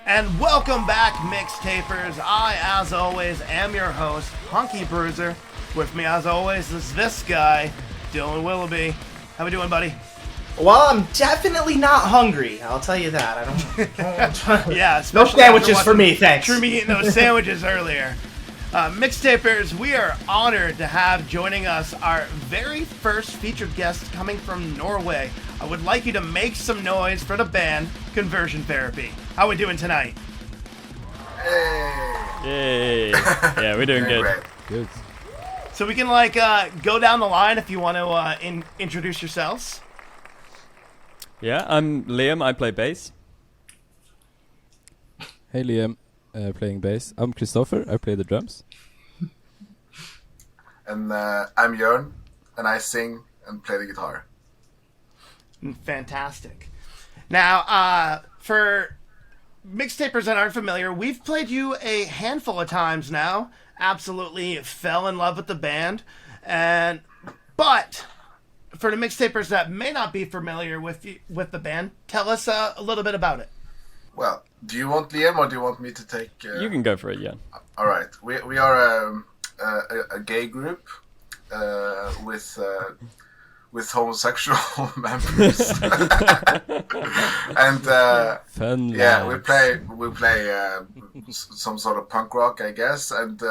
And welcome back, MixTapers. I, as always, am your host, Punky Bruiser. With me, as always, is this guy, Dylan Willoughby. How we doing, buddy? Well, I'm definitely not hungry. I'll tell you that. I don't yeah, no sandwiches for me, thanks. True, me eating those sandwiches earlier. MixTapers, we are honored to have joining us our very first featured guest coming from Norway. I would like you to make some noise for the band Conversion Therapy. How we doing tonight? Hey! Yeah, we're doing good. Good. So we can go down the line if you want to introduce yourselves. Yeah, I'm Liam. I play bass. Hey Liam, playing bass. I'm Kristopher. I play the drums. And I'm Jorn, and I sing and play the guitar. Fantastic. Now, for MixTapers that aren't familiar, we've played you a handful of times now. Absolutely fell in love with the band, but for the MixTapers that may not be familiar with the band, tell us a little bit about it. Well, do you want Liam or do you want me to take? You can go for it, yeah. All right, we are a gay group with homosexual members, and Fun. yeah, we play some sort of punk rock, I guess, and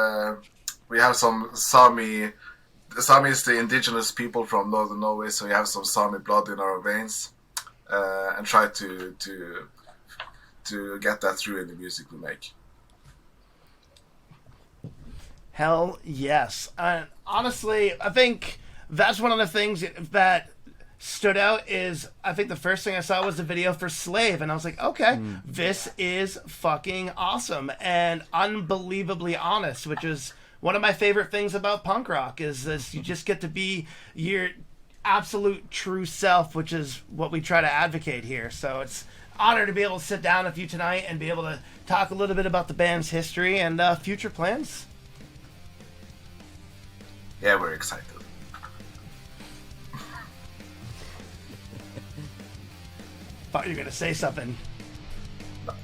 we have some Sami. Sami is the indigenous people from northern Norway, so we have some Sami blood in our veins, and try to get that through in the music we make. Hell yes. And honestly, I think that's one of the things that stood out is I think the first thing I saw was the video for Slave, and I was like, okay, this is fucking awesome and unbelievably honest, which is one of my favorite things about punk rock is you just get to be your absolute true self, which is what we try to advocate here. So it's an honor to be able to sit down with you tonight and be able to talk a little bit about the band's history and future plans. Yeah, we're excited. Thought you were gonna say something.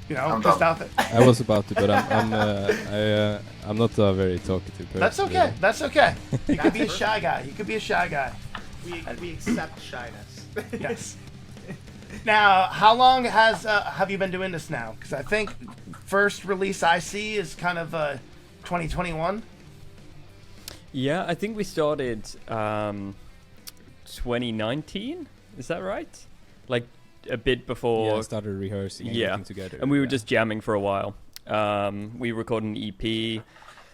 You know, I'm just done. off it. I was about to, but I'm not a very talkative person. That's okay. Really. That's okay. You could be a shy guy. You could be a shy guy. We accept shyness. Yes. Now, how long have you been doing this now? Because I think first release I see is kind of 2021. Yeah, I think we started 2019. Is that right? Like a bit before. Yeah, I started rehearsing and getting together. And we were just jamming for a while. We recorded an EP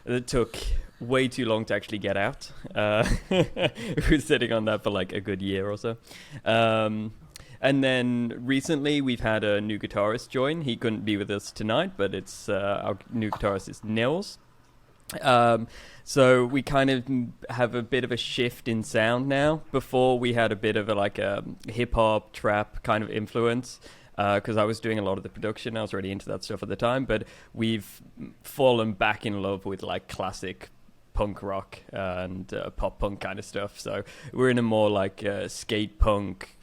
that took way too long to actually get out. We were sitting on that for like a good year or so. And then recently we've had a new guitarist join. He couldn't be with us tonight, but it's our new guitarist is Nils. So we kind of have a bit of a shift in sound now. Before we had a bit of a hip-hop, trap kind of influence, because I was doing a lot of the production. I was already into that stuff at the time, but we've fallen back in love with like classic punk rock and pop punk kind of stuff. So we're in a more like skate punk,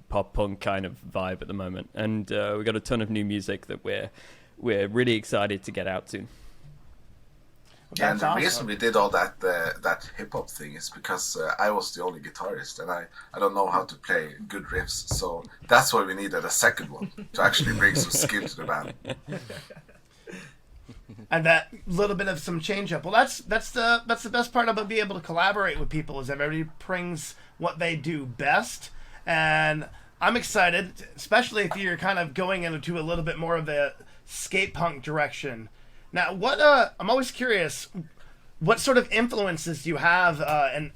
pop punk kind of vibe at the moment. And we got a ton of new music that we're really excited to get out soon. Yeah, and the awesome. reason we did all that hip hop thing is because I was the only guitarist, and I don't know how to play good riffs, so that's why we needed a second one to actually bring some skill to the band. And that little bit of some change up. Well, that's the best part about being able to collaborate with people is everybody brings what they do best, and I'm excited, especially if you're kind of going into a little bit more of the skate punk direction. Now, I'm always curious, what sort of influences do you have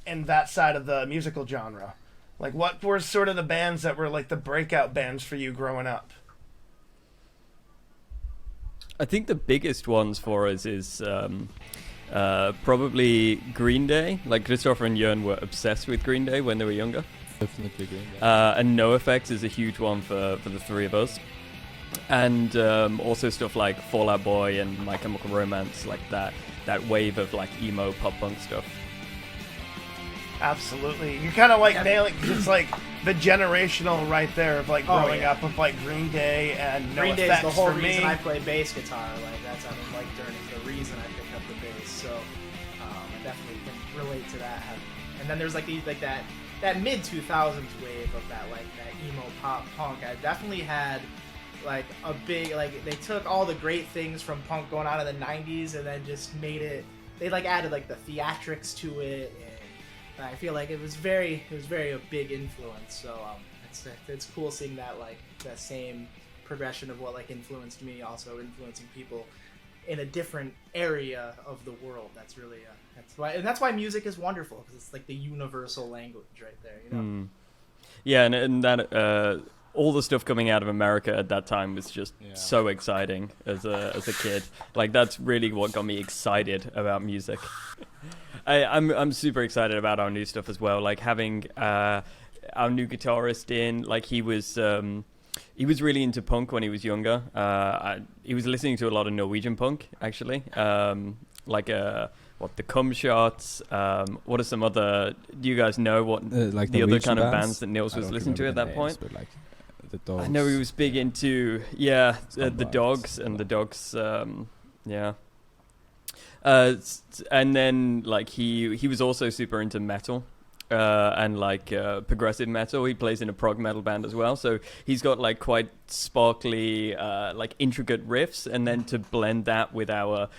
in that side of the musical genre? Like, what were sort of the bands that were like the breakout bands for you growing up? I think the biggest ones for us is probably Green Day. Like Kristopher and Jorn were obsessed with Green Day when they were younger. Definitely Green Day. And NoFX is a huge one for the three of us. And also stuff like Fall Out Boy and My Chemical Romance, like that wave of like emo pop punk stuff. Absolutely. You're kind of like nailing, because it's like the generational right there of like growing up with like Green Day and No Green Day is Effects the whole for reason me. I play bass guitar. Like that's like the reason I picked up the bass. So I definitely can relate to that. And then there's like that mid 2000s wave of that emo pop punk. I definitely had like a big they took all the great things from punk going on in the 90s and then just made it. They like added like the theatrics to it. And I feel like it was very a big influence. So it's cool seeing that that same progression of what influenced me, also influencing people in a different area of the world. That's really that's why music is wonderful, because it's like the universal language right there. You know. Yeah, and that all the stuff coming out of America at that time was just so exciting as a kid. Like that's really what got me excited about music. I'm super excited about our new stuff as well. Like having our new guitarist in, like he was really into punk when he was younger. He was listening to a lot of Norwegian punk actually. The Cum Shots. What are some other? Do you guys know what like the other Norwegian kind of bands? bands that Nils was listening to at that point? But like the Dogs. I know he was big into the Dogs and the Dogs. And then like he was also super into metal. And progressive metal. He plays in a prog metal band as well, so he's got like quite sparkly intricate riffs, and then to blend that with our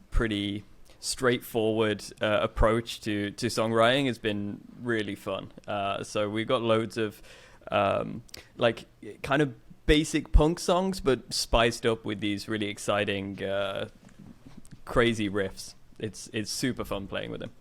pretty straightforward approach to songwriting has been really fun. So we've got loads of kind of basic punk songs, but spiced up with these really exciting crazy riffs. It's super fun playing with him.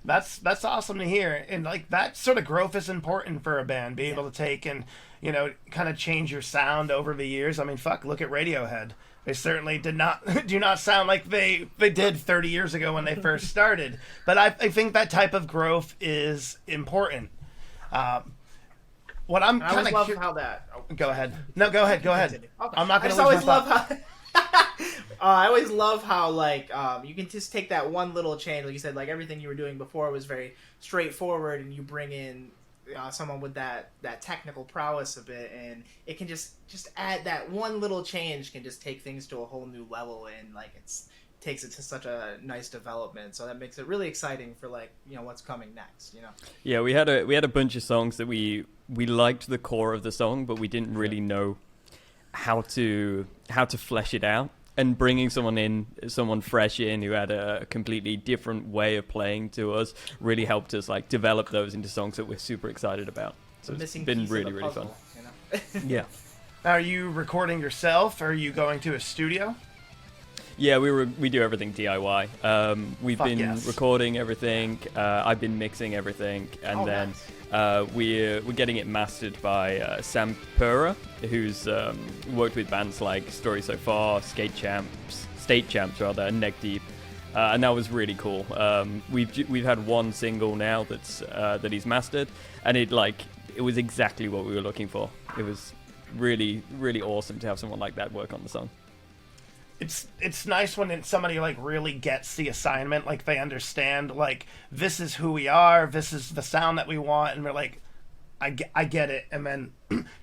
That's awesome to hear, and like that sort of growth is important for a band, be able to take and kind of change your sound over the years. I mean, look at Radiohead. They certainly do not sound like they did 30 years ago when they first started. But I think that type of growth is important. What I'm kind of love how that. Oh, go ahead. No, go ahead. Okay. I'm not going to. I always love how. I always love how you can just take that one little change, like you said, like everything you were doing before was very straightforward, and you bring in someone with that technical prowess a bit, and it can just add that one little change can just take things to a whole new level, and takes it to such a nice development. So that makes it really exciting for what's coming next. Yeah, we had a bunch of songs that we liked the core of the song, but we didn't really know how to flesh it out. And bringing someone fresh in who had a completely different way of playing to us really helped us develop those into songs that we're super excited about. So it's been really, really fun. Yeah. Are you recording yourself? Or are you going to a studio? Yeah, we do everything DIY. We've been recording everything. I've been mixing everything, and then we're getting it mastered by Sam, who's worked with bands like Story So Far, State Champs, and Neck Deep, and that was really cool. We've had one single now that he's mastered, and it was exactly what we were looking for. It was really, really awesome to have someone like that work on the song. It's nice when somebody really gets the assignment, they understand this is who we are, this is the sound that we want, and we're like, I get it, and then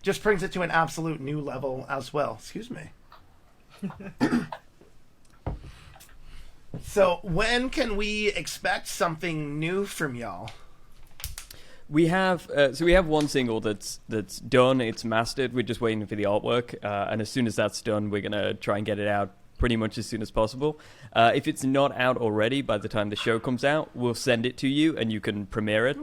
just brings it to an absolute new level as well. Excuse me. So when can we expect something new from y'all? We have one single that's done. It's mastered. We're just waiting for the artwork, and as soon as that's done, we're gonna try and get it out pretty much as soon as possible. If it's not out already by the time the show comes out, we'll send it to you and you can premiere it.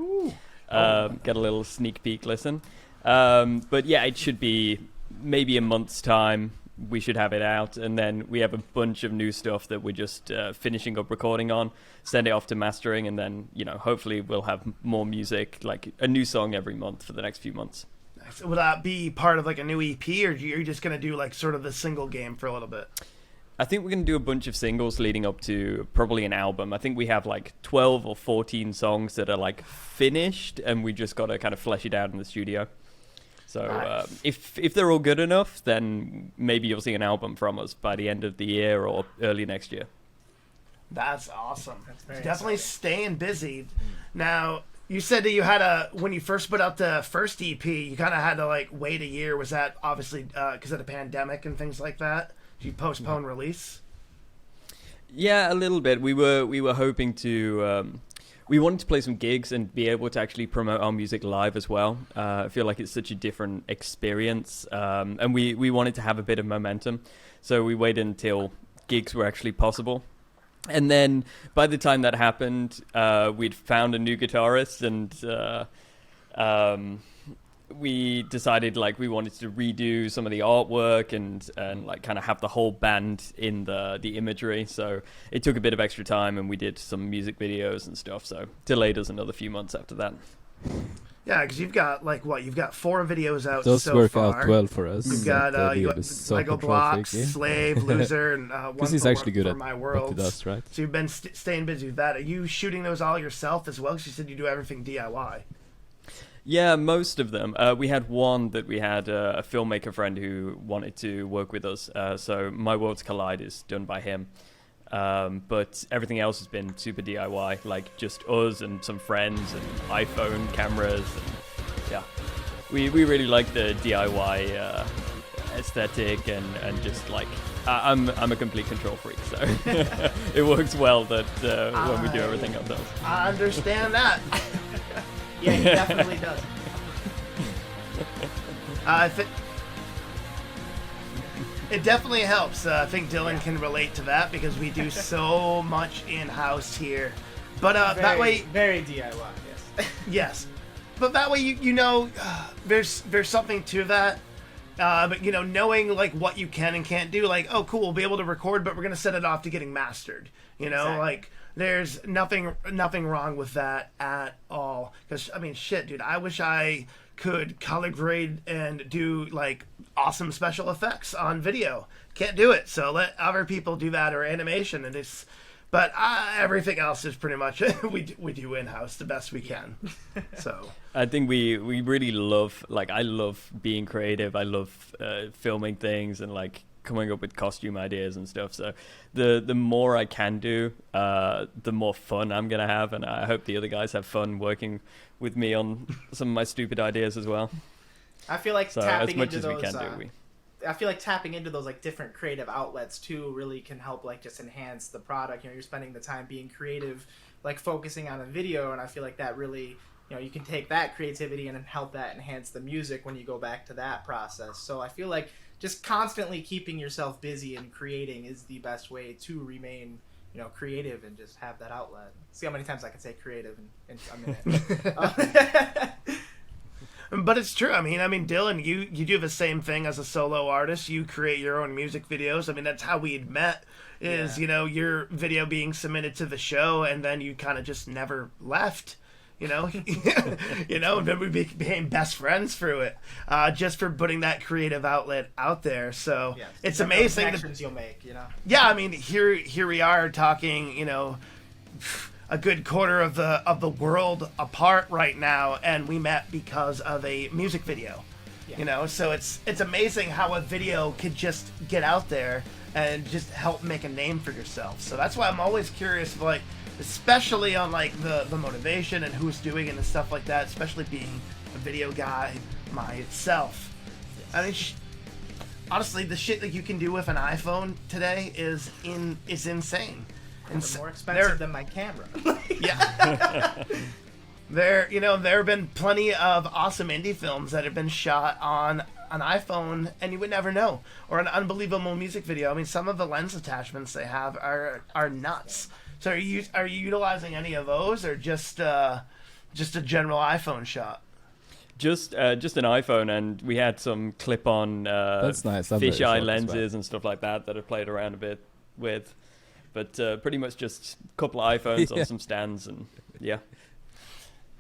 Get a little sneak peek listen. But yeah, it should be maybe a month's time. We should have it out, and then we have a bunch of new stuff that we're just finishing up recording on, send it off to mastering, and then hopefully we'll have more music, a new song every month for the next few months. Will that be part of a new EP, or are you just going to do sort of the single game for a little bit? I think we're going to do a bunch of singles leading up to probably an album. I think we have 12 or 14 songs that are finished, and we just got to kind of flesh it out in the studio. So nice. If they're all good enough, then maybe you'll see an album from us by the end of the year or early next year. That's awesome. That's very Definitely exciting. staying busy. Now, you said that you had when you first put out the first EP, you kind of had to like wait a year. Was that obviously because of the pandemic and things like that? Did you postpone release? Yeah, a little bit. We were hoping to. We wanted to play some gigs and be able to actually promote our music live as well. I feel like it's such a different experience, and we wanted to have a bit of momentum, so we waited until gigs were actually possible. And then by the time that happened, we'd found a new guitarist, and we decided like we wanted to redo some of the artwork and like kind of have the whole band in the imagery. So it took a bit of extra time, and we did some music videos and stuff. So delayed us another few months after that. Yeah, because you've got like what? You've got 4 videos out Those so work far. out well for us. You've got That you deal got is so Lego control Blocks, freaky. Slave, Loser, and one Because he's for, actually good for at My what Worlds. he does, right? So you've been staying busy with that. Are you shooting those all yourself as well? Because you said you do everything DIY. Yeah, most of them. We had one that we had a filmmaker friend who wanted to work with us. So My Worlds Collide is done by him. But everything else has been super DIY, like just us and some friends and iPhone cameras. And yeah, we really like the DIY aesthetic and just like I'm a complete control freak, so it works well that when we do everything ourselves. I understand that. Yeah, he definitely does. It definitely helps. I think Dylan can relate to that because we do so much in-house here. But that way, very DIY. Yes. yes. But that way, you know, there's something to that. But you know, knowing like what you can and can't do, like, oh, cool, we'll be able to record, but we're gonna set it off to getting mastered. You know, Exactly. like there's nothing wrong with that at all. Because I mean, shit, dude, I wish I could color grade and do like awesome special effects on video. Can't do it, so let other people do that or animation, and it's. But everything else is pretty much we do in-house the best we can. So I think we really love, like, I love being creative. I love filming things and like coming up with costume ideas and stuff. So the more I can do, the more fun I'm gonna have, and I hope the other guys have fun working with me on some of my stupid ideas as well. I feel like So tapping as much into as those. we can do, I feel like tapping into those like different creative outlets too really can help like just enhance the product. You know, you're spending the time being creative, like focusing on a video, and I feel like that really, you know, you can take that creativity and help that enhance the music when you go back to that process. So I feel like just constantly keeping yourself busy and creating is the best way to remain, you know, creative and just have that outlet. See how many times I can say creative in a minute. But it's true. I mean, Dylan, you do the same thing as a solo artist. You create your own music videos. I mean, that's how we'd met. Is you know, your video being submitted to the show, and then you kind of just never left. You know, you know, and then we became best friends through it, just for putting that creative outlet out there. So Yeah, it's those amazing. connections you'll make, you know. Yeah, I mean, here we are talking. You know. A good quarter of the world apart right now, and we met because of a music video. Yeah. You know, so it's amazing how a video could just get out there and just help make a name for yourself. So that's why I'm always curious, like, especially on like the motivation and who's doing it and stuff like that. Especially being a video guy myself. I mean, honestly, the shit that you can do with an iPhone today is insane. They're more expensive than my camera. Yeah. There have been plenty of awesome indie films that have been shot on an iPhone, and you would never know. Or an unbelievable music video. I mean, some of the lens attachments they have are nuts. So are you utilizing any of those, or just a general iPhone shot? Just an iPhone, and we had some clip-on That's nice. I'm very fisheye short as lenses well. and stuff like that I played around a bit with. But pretty much just a couple of iPhones on some stands, and yeah.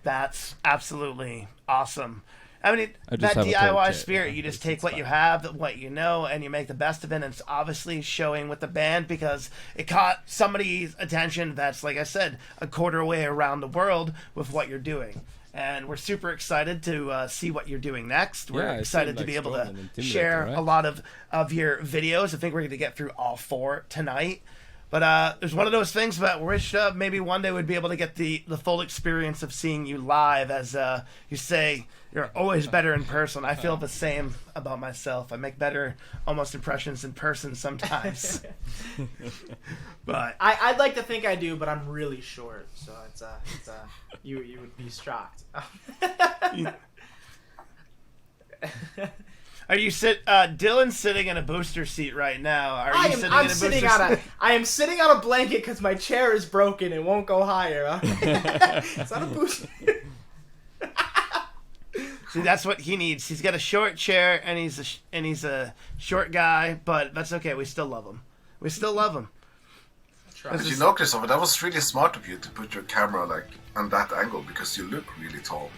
That's absolutely awesome. I mean, I just that have a DIY torch, spirit, yeah, you just it's take what you have, what you know, and you make the best of it. And it's obviously showing with the band because it caught somebody's attention that's, like I said, a quarter way around the world with what you're doing. And we're super excited to see what you're doing next. We're Yeah, it excited seemed to like be able strong and to intimidating, share right? a lot of your videos. I think we're going to get through all 4 tonight. But there's one of those things that I wish maybe one day we'd be able to get the full experience of seeing you live. As you say, you're always better in person. I feel the same about myself. I make better almost impressions in person sometimes. But I'd like to think I do, but I'm really short, so it's you would be shocked. are you Dylan's sitting in a booster seat right now. Are you sitting in a booster seat? I am sitting on a blanket because my chair is broken and won't go higher. It's not a booster. See, that's what he needs. He's got a short chair, and he's a short guy, but that's okay. We still love him. We still love him. But you know, Kristopher, that was really smart of you to put your camera like on that angle because you look really tall.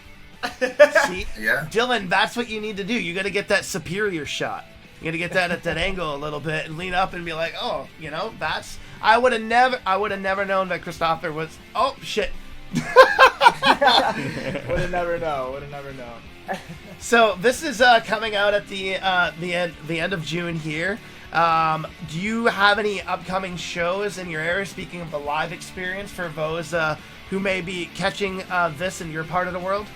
See, Yeah. Dylan, that's what you need to do. You got to get that superior shot. You got to get that at that angle a little bit and lean up and be like, oh, that's. I would have never known that Kristopher was. Oh shit. Would have never known. So this is coming out at the end of June here. Do you have any upcoming shows in your area? Speaking of the live experience for those who may be catching this in your part of the world.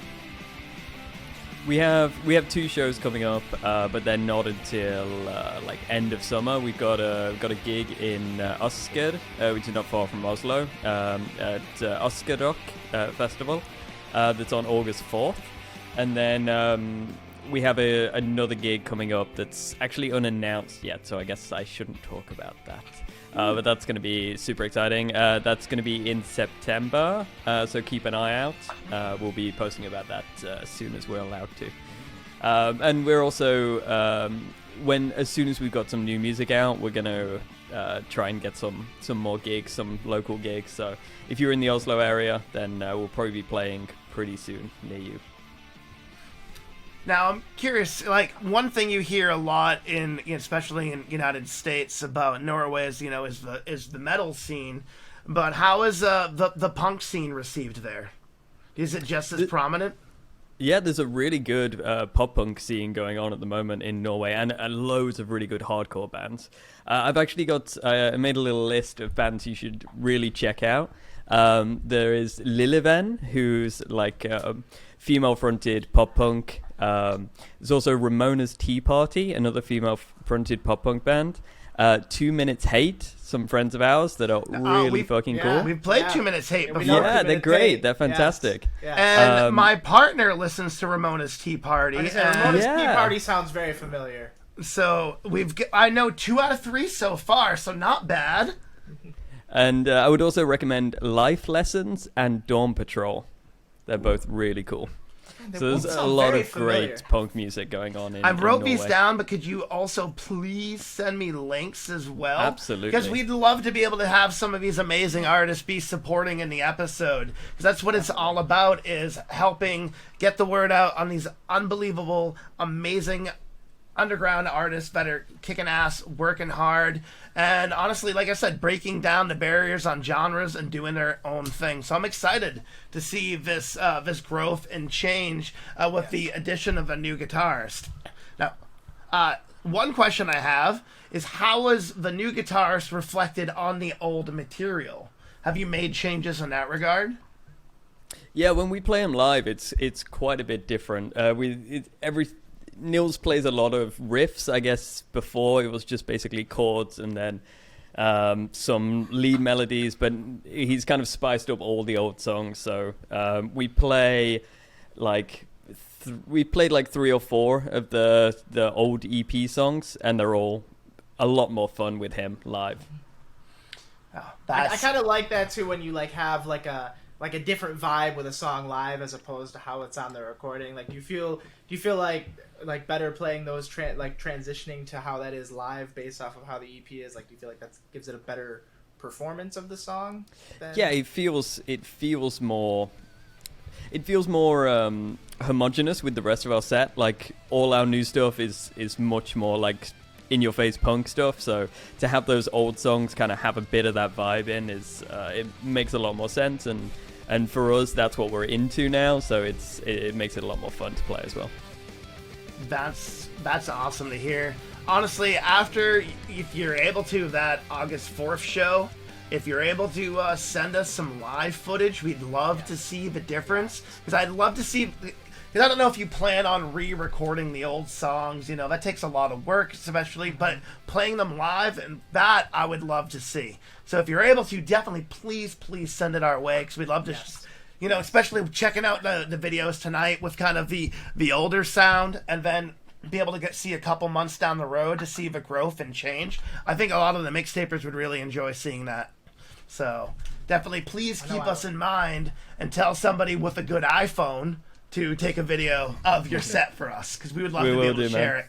We have 2 shows coming up, but they're not until like end of summer. We've got a gig in Asker, which is not far from Oslo, at Asker Rock Festival. That's on August 4th, and then we have another gig coming up that's actually unannounced yet. So I guess I shouldn't talk about that. But that's going to be super exciting. That's going to be in September, so keep an eye out. We'll be posting about that as soon as we're allowed to. And we're also, as soon as we've got some new music out, we're going to try and get some more gigs, some local gigs. So if you're in the Oslo area, then we'll probably be playing pretty soon near you. Now, I'm curious, like, one thing you hear a lot especially in United States about Norway is the metal scene, but how is the punk scene received there? Is it just as prominent? Yeah, there's a really good pop-punk scene going on at the moment in Norway, and loads of really good hardcore bands. I've actually I made a little list of bands you should really check out. There is Lilleven, who's like female-fronted pop-punk. There's also Ramona's Tea Party, another female-fronted pop-punk band. 2 Minutes Hate, some friends of ours that are really fucking cool. We've played 2 Minutes Hate before. Yeah, they're great. They're fantastic. Yes. And my partner listens to Ramona's Tea Party. Ramona's Tea Party sounds very familiar. So I know 2 out of 3 so far, so not bad. And I would also recommend Life Lessons and Dawn Patrol. They're both really cool. So there's a lot of great punk music going on in I wrote Norway. these down, but could you also please send me links as well? Absolutely. Because we'd love to be able to have some of these amazing artists be supporting in the episode. Because that's what it's all about, is helping get the word out on these unbelievable, amazing underground artists that are kicking ass, working hard, and honestly, like I said, breaking down the barriers on genres and doing their own thing. So I'm excited to see this growth and change with the addition of a new guitarist. Now, one question I have is, how was the new guitarist reflected on the old material? Have you made changes in that regard? Yeah, when we play them live, it's quite a bit different. Nils plays a lot of riffs. I guess before it was just basically chords and then some lead melodies, but he's kind of spiced up all the old songs. So we play like we played like 3 or 4 of the old EP songs, and they're all a lot more fun with him live. Oh, I kind of like that too, when you like have like a different vibe with a song live as opposed to how it's on the recording. Like, do you feel like better playing those transitioning to how that is live based off of how the EP is? Like, do you feel like that gives it a better performance of the song? Yeah, it feels more homogenous with the rest of our set. Like, all our new stuff is much more like in-your-face punk stuff. So to have those old songs kind of have a bit of that vibe in it makes a lot more sense. And for us, that's what we're into now. So it makes it a lot more fun to play as well. That's awesome to hear. Honestly, if you're able to, that August 4th show, if you're able to send us some live footage, we'd love to see the difference. Because I'd love to see... Because I don't know if you plan on re-recording the old songs. You know, that takes a lot of work, especially. But playing them live, and that I would love to see. So if you're able to, definitely please send it our way. Because we'd love to... You know, especially checking out the videos tonight with kind of the older sound, and then be able to see a couple months down the road to see the growth and change. I think a lot of the mixtapers would really enjoy seeing that. So definitely please keep us in mind and tell somebody with a good iPhone to take a video of your set for us, because we would love to be able to share it.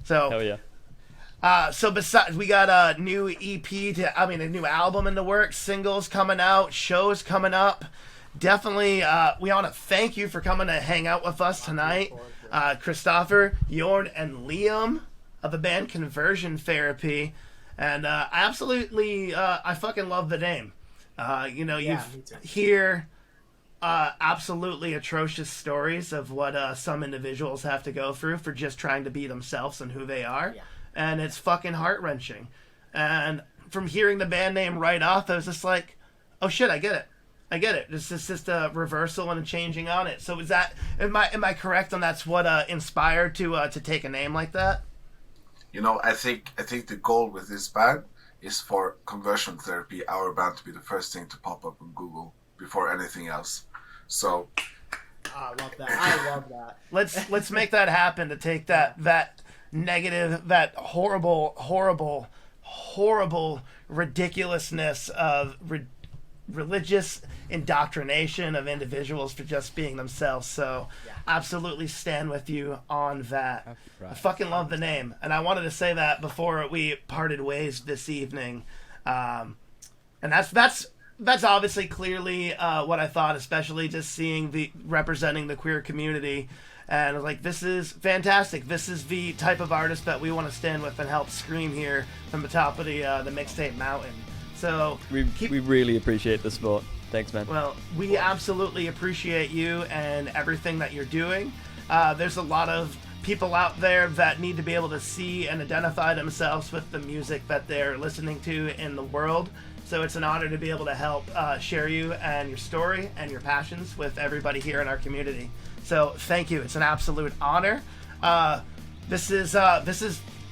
So hell yeah. So besides, we got a new EP a new album in the works, singles coming out, shows coming up. Definitely, we want to thank you for coming to hang out with us tonight. Kristopher, Jorn, and Liam of the band Conversion Therapy. And I fucking love the name. You hear absolutely atrocious stories of what some individuals have to go through for just trying to be themselves and who they are. Yeah. And it's fucking heart-wrenching. And from hearing the band name right off, I was just like, oh shit, I get it. This is just a reversal and a changing on it. So am I correct on that's what inspired to take a name like that? You know, I think the goal with this band is for Conversion Therapy, our band, to be the first thing to pop up on Google before anything else. So I love that. Let's make that happen, to take that negative, that horrible ridiculousness of religious indoctrination of individuals for just being themselves. So absolutely stand with you on that. Right. I fucking love the name, and I wanted to say that before we parted ways this evening. And that's obviously clearly what I thought, especially just seeing representing the queer community. And I was like, this is fantastic. This is the type of artist that we want to stand with and help scream here from the top of the Mixtape Mountain. So we really appreciate the support. Thanks, man. Well, we absolutely appreciate you and everything that you're doing. There's a lot of people out there that need to be able to see and identify themselves with the music that they're listening to in the world. So it's an honor to be able to help share you and your story and your passions with everybody here in our community. So thank you. It's an absolute honor. This is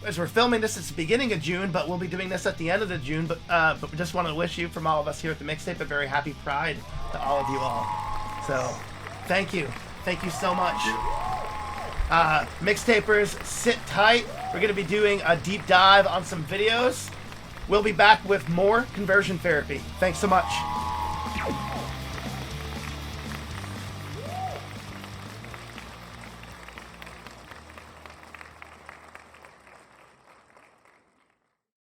as we're filming this, it's the beginning of June, but we'll be doing this at the end of the June. But we just want to wish you, from all of us here at the Mixtape, a very happy Pride to all of you all. So thank you so much. Mixtapers, sit tight. We're going to be doing a deep dive on some videos. We'll be back with more Conversion Therapy. Thanks so much.